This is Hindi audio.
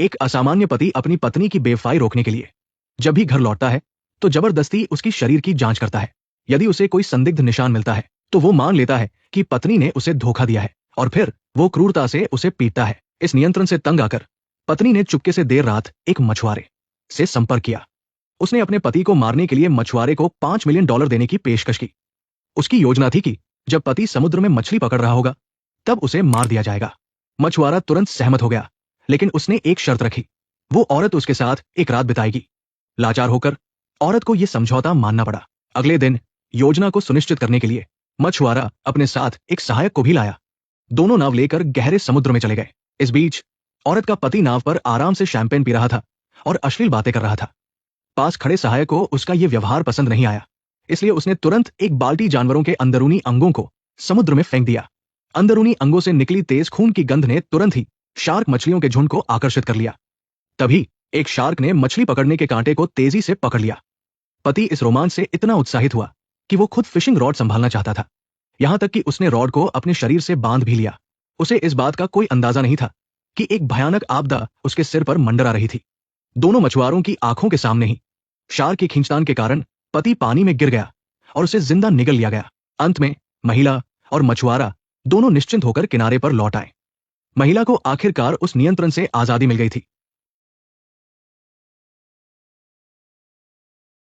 एक असामान्य पति अपनी पत्नी की बेवफाई रोकने के लिए जब भी घर लौटता है तो जबरदस्ती उसकी शरीर की जांच करता है। यदि उसे कोई संदिग्ध निशान मिलता है तो वो मान लेता है कि पत्नी ने उसे धोखा दिया है और फिर वो क्रूरता से उसे पीटता है। इस नियंत्रण से तंग आकर पत्नी ने चुपके से देर रात एक मछुआरे से संपर्क किया। उसने अपने पति को मारने के लिए मछुआरे को $5 मिलियन देने की पेशकश की। उसकी योजना थी कि जब पति समुद्र में मछली पकड़ रहा होगा तब उसे मार दिया जाएगा। मछुआरा तुरंत सहमत हो गया, लेकिन उसने एक शर्त रखी, वो औरत उसके साथ एक रात बिताएगी। लाचार होकर औरत को यह समझौता मानना पड़ा। अगले दिन योजना को सुनिश्चित करने के लिए मछुआरा अपने साथ एक सहायक को भी लाया। दोनों नाव लेकर गहरे समुद्र में चले गए। इस बीच औरत का पति नाव पर आराम से शैंपेन पी रहा था और अश्लील बातें कर रहा था। पास खड़े सहायक को उसका यह व्यवहार पसंद नहीं आया, इसलिए उसने तुरंत एक बाल्टी जानवरों के अंदरूनी अंगों को समुद्र में फेंक दिया। अंदरूनी अंगों से निकली तेज खून की गंध ने तुरंत ही शार्क मछलियों के झुंड को आकर्षित कर लिया। तभी एक शार्क ने मछली पकड़ने के कांटे को तेजी से पकड़ लिया। पति इस रोमांच से इतना उत्साहित हुआ कि वो खुद फिशिंग रॉड संभालना चाहता था। यहां तक कि उसने रॉड को अपने शरीर से बांध भी लिया। उसे इस बात का कोई अंदाजा नहीं था कि एक भयानक आपदा उसके सिर पर मंडरा रही थी। दोनों मछुआरों की आंखों के सामने ही शार्क की खींचतान के कारण पति पानी में गिर गया और उसे जिंदा निगल लिया गया। अंत में महिला और मछुआरा दोनों निश्चिंत होकर किनारे पर लौट आए। महिला को आखिरकार उस नियंत्रण से आजादी मिल गई थी